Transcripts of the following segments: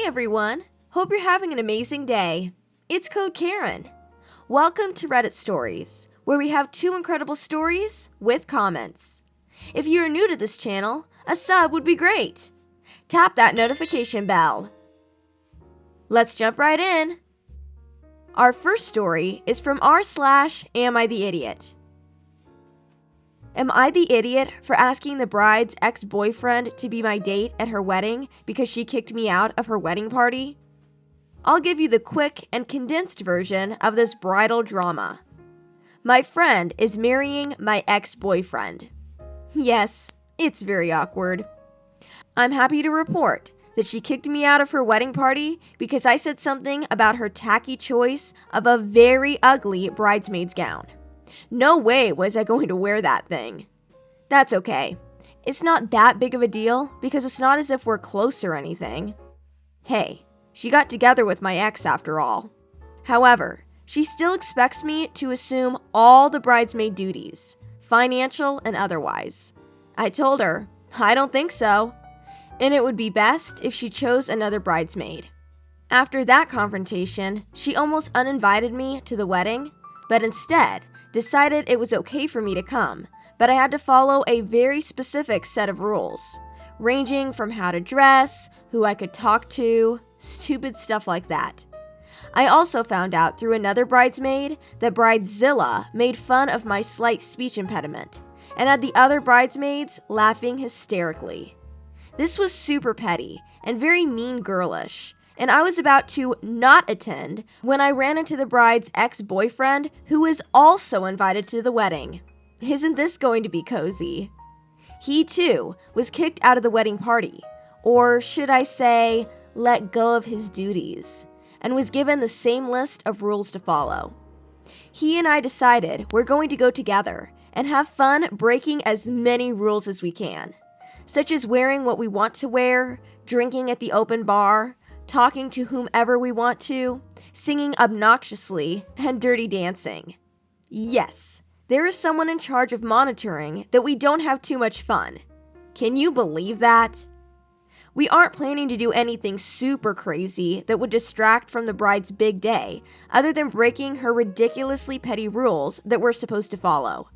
Hey everyone! Hope you're having an amazing day. It's Code Karen. Welcome to Reddit Stories, where we have 2 incredible stories with comments. If you are new to this channel, a sub would be great. Tap that notification bell. Let's jump right in. Our first story is from r/Am I the Idiot? Am I the idiot for asking the bride's ex-boyfriend to be my date at her wedding because she kicked me out of her wedding party? I'll give you the quick and condensed version of this bridal drama. My friend is marrying my ex-boyfriend. Yes, it's very awkward. I'm happy to report that she kicked me out of her wedding party because I said something about her tacky choice of a very ugly bridesmaid's gown. No way was I going to wear that thing. That's okay. It's not that big of a deal because it's not as if we're close or anything. Hey, she got together with my ex after all. However, she still expects me to assume all the bridesmaid duties, financial and otherwise. I told her, I don't think so, and it would be best if she chose another bridesmaid. After that confrontation, she almost uninvited me to the wedding, but instead decided it was okay for me to come, but I had to follow a very specific set of rules, ranging from how to dress, who I could talk to, stupid stuff like that. I also found out through another bridesmaid that Bridezilla made fun of my slight speech impediment, and had the other bridesmaids laughing hysterically. This was super petty and very mean girlish, and I was about to not attend when I ran into the bride's ex-boyfriend who was also invited to the wedding. Isn't this going to be cozy? He too was kicked out of the wedding party, or should I say, let go of his duties, and was given the same list of rules to follow. He and I decided we're going to go together and have fun breaking as many rules as we can, such as wearing what we want to wear, drinking at the open bar, talking to whomever we want to, singing obnoxiously, and dirty dancing. Yes, there is someone in charge of monitoring that we don't have too much fun. Can you believe that? We aren't planning to do anything super crazy that would distract from the bride's big day, other than breaking her ridiculously petty rules that we're supposed to follow.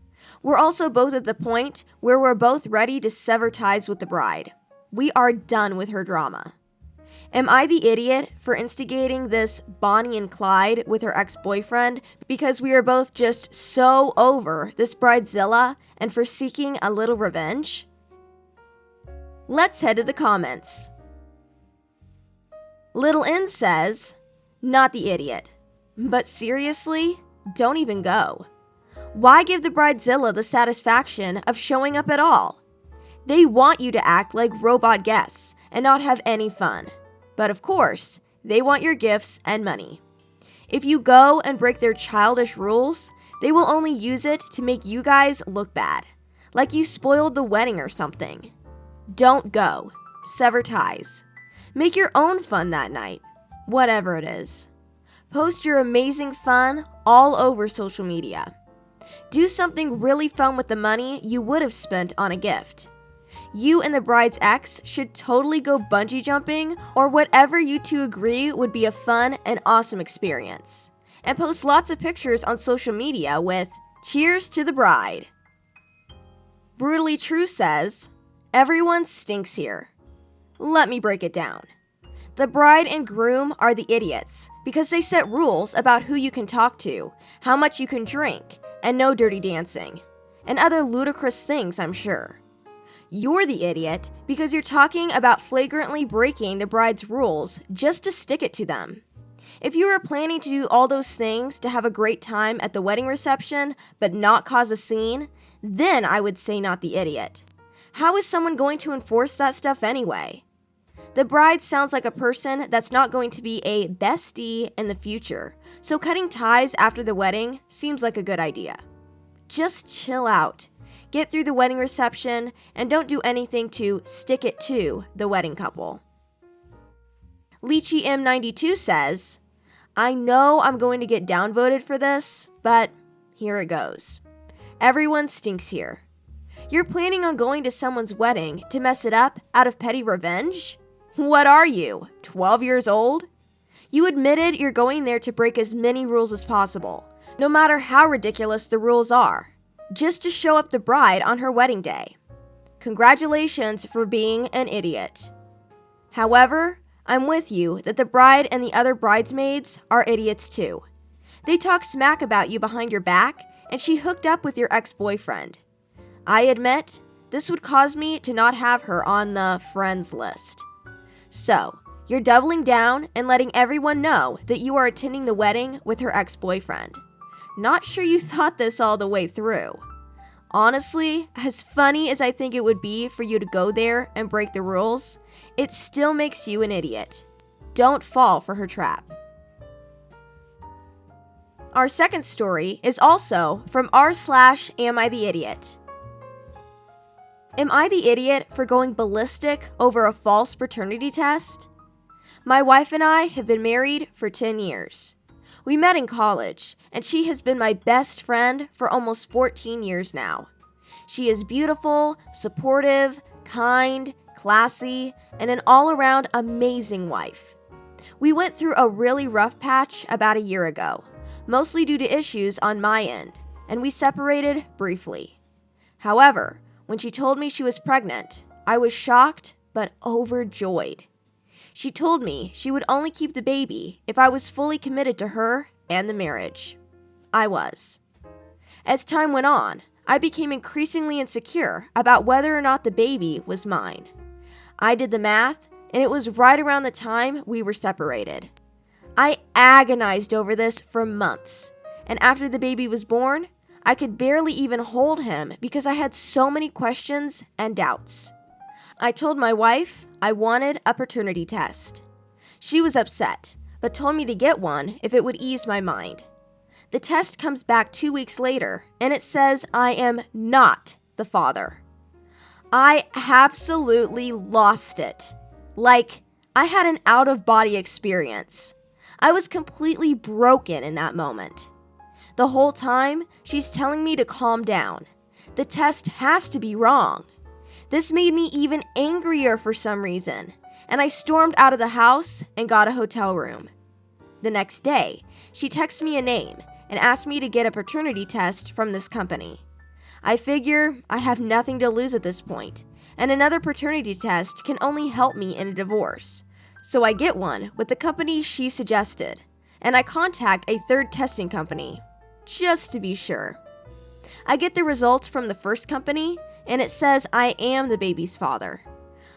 We're also both at the point where we're both ready to sever ties with the bride. We are done with her drama. Am I the idiot for instigating this Bonnie and Clyde with her ex-boyfriend because we are both just so over this Bridezilla and for seeking a little revenge? Let's head to the comments. Little N says, not the idiot. But seriously, don't even go. Why give the Bridezilla the satisfaction of showing up at all? They want you to act like robot guests and not have any fun. But of course, they want your gifts and money. If you go and break their childish rules, they will only use it to make you guys look bad, like you spoiled the wedding or something. Don't go. Sever ties. Make your own fun that night, whatever it is. Post your amazing fun all over social media. Do something really fun with the money you would have spent on a gift. You and the bride's ex should totally go bungee jumping or whatever you two agree would be a fun and awesome experience. And post lots of pictures on social media with cheers to the bride. Brutally True says, everyone stinks here. Let me break it down. The bride and groom are the idiots because they set rules about who you can talk to, how much you can drink, and no dirty dancing, and other ludicrous things, I'm sure. You're the idiot because you're talking about flagrantly breaking the bride's rules just to stick it to them. If you were planning to do all those things to have a great time at the wedding reception but not cause a scene, then I would say not the idiot. How is someone going to enforce that stuff anyway? The bride sounds like a person that's not going to be a bestie in the future, so cutting ties after the wedding seems like a good idea. Just chill out. Get through the wedding reception, and don't do anything to stick it to the wedding couple. Lychee M92 says, I know I'm going to get downvoted for this, but here it goes. Everyone stinks here. You're planning on going to someone's wedding to mess it up out of petty revenge? What are you, 12 years old? You admitted you're going there to break as many rules as possible, no matter how ridiculous the rules are, just to show up the bride on her wedding day. Congratulations for being an idiot. However, I'm with you that the bride and the other bridesmaids are idiots too. They talk smack about you behind your back, and she hooked up with your ex-boyfriend. I admit, this would cause me to not have her on the friends list. So, you're doubling down and letting everyone know that you are attending the wedding with her ex-boyfriend. Not sure you thought this all the way through. Honestly, as funny as I think it would be for you to go there and break the rules, it still makes you an idiot. Don't fall for her trap. Our second story is also from r/Am I the Idiot? Am I the idiot for going ballistic over a false paternity test? My wife and I have been married for 10 years. We met in college, and she has been my best friend for almost 14 years now. She is beautiful, supportive, kind, classy, and an all-around amazing wife. We went through a really rough patch about a year ago, mostly due to issues on my end, and we separated briefly. However, when she told me she was pregnant, I was shocked but overjoyed. She told me she would only keep the baby if I was fully committed to her and the marriage. I was. As time went on, I became increasingly insecure about whether or not the baby was mine. I did the math, and it was right around the time we were separated. I agonized over this for months, and after the baby was born, I could barely even hold him because I had so many questions and doubts. I told my wife I wanted a paternity test. She was upset, but told me to get one if it would ease my mind. The test comes back 2 weeks later, and it says I am not the father. I absolutely lost it. Like, I had an out-of-body experience. I was completely broken in that moment. The whole time, she's telling me to calm down. The test has to be wrong. This made me even angrier for some reason, and I stormed out of the house and got a hotel room. The next day, she texted me a name and asked me to get a paternity test from this company. I figure I have nothing to lose at this point, and another paternity test can only help me in a divorce. So I get one with the company she suggested, and I contact a third testing company, just to be sure. I get the results from the first company, and it says I am the baby's father.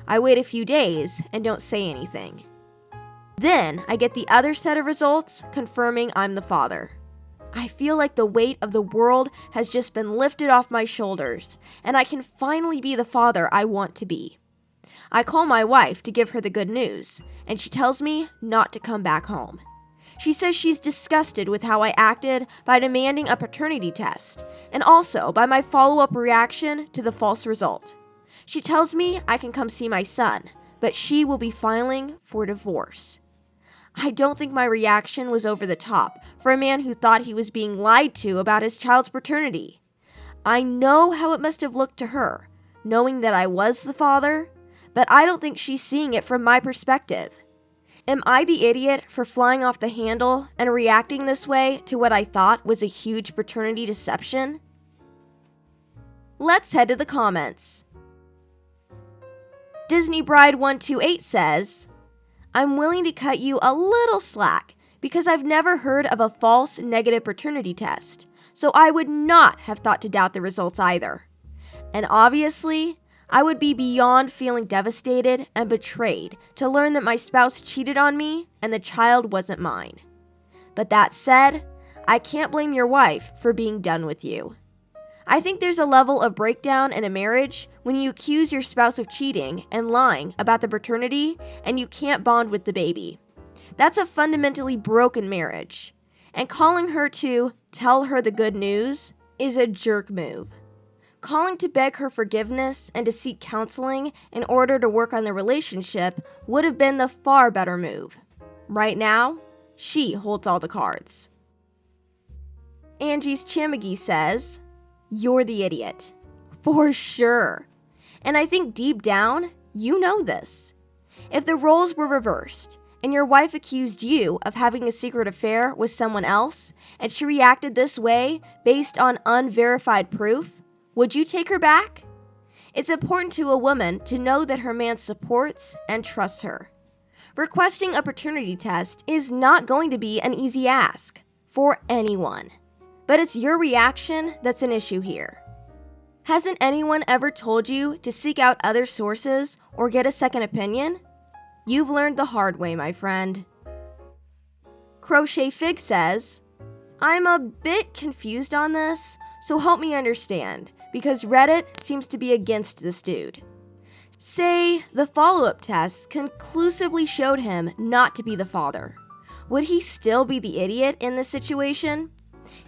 I wait a few days and don't say anything. Then I get the other set of results confirming I'm the father. I feel like the weight of the world has just been lifted off my shoulders, and I can finally be the father I want to be. I call my wife to give her the good news, and she tells me not to come back home. She says she's disgusted with how I acted by demanding a paternity test, and also by my follow-up reaction to the false result. She tells me I can come see my son, but she will be filing for divorce. I don't think my reaction was over the top for a man who thought he was being lied to about his child's paternity. I know how it must have looked to her, knowing that I was the father, but I don't think she's seeing it from my perspective. Am I the idiot for flying off the handle and reacting this way to what I thought was a huge paternity deception? Let's head to the comments. Disney Bride 128 says, I'm willing to cut you a little slack because I've never heard of a false negative paternity test, so I would not have thought to doubt the results either. And obviously, I would be beyond feeling devastated and betrayed to learn that my spouse cheated on me and the child wasn't mine. But that said, I can't blame your wife for being done with you. I think there's a level of breakdown in a marriage when you accuse your spouse of cheating and lying about the paternity and you can't bond with the baby. That's a fundamentally broken marriage. And calling her to tell her the good news is a jerk move. Calling to beg her forgiveness and to seek counseling in order to work on the relationship would have been the far better move. Right now, she holds all the cards. Angie's Chamagi says, you're the idiot. For sure. And I think deep down, you know this. If the roles were reversed, and your wife accused you of having a secret affair with someone else, and she reacted this way based on unverified proof, would you take her back? It's important to a woman to know that her man supports and trusts her. Requesting a paternity test is not going to be an easy ask for anyone, but it's your reaction that's an issue here. Hasn't anyone ever told you to seek out other sources or get a second opinion? You've learned the hard way, my friend. Crochet Fig says, I'm a bit confused on this, so help me understand, because Reddit seems to be against this dude. Say the follow-up tests conclusively showed him not to be the father. Would he still be the idiot in this situation?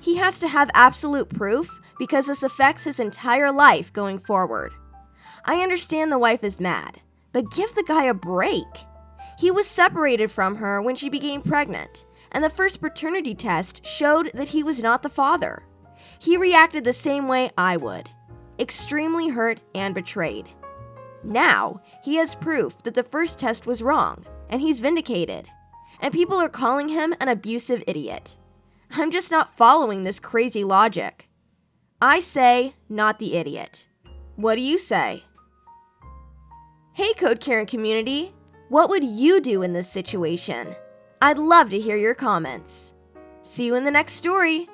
He has to have absolute proof because this affects his entire life going forward. I understand the wife is mad, but give the guy a break. He was separated from her when she became pregnant, and the first paternity test showed that he was not the father. He reacted the same way I would, extremely hurt and betrayed. Now, he has proof that the first test was wrong, and he's vindicated, and people are calling him an abusive idiot. I'm just not following this crazy logic. I say, not the idiot. What do you say? Hey Code Karen community, what would you do in this situation? I'd love to hear your comments. See you in the next story.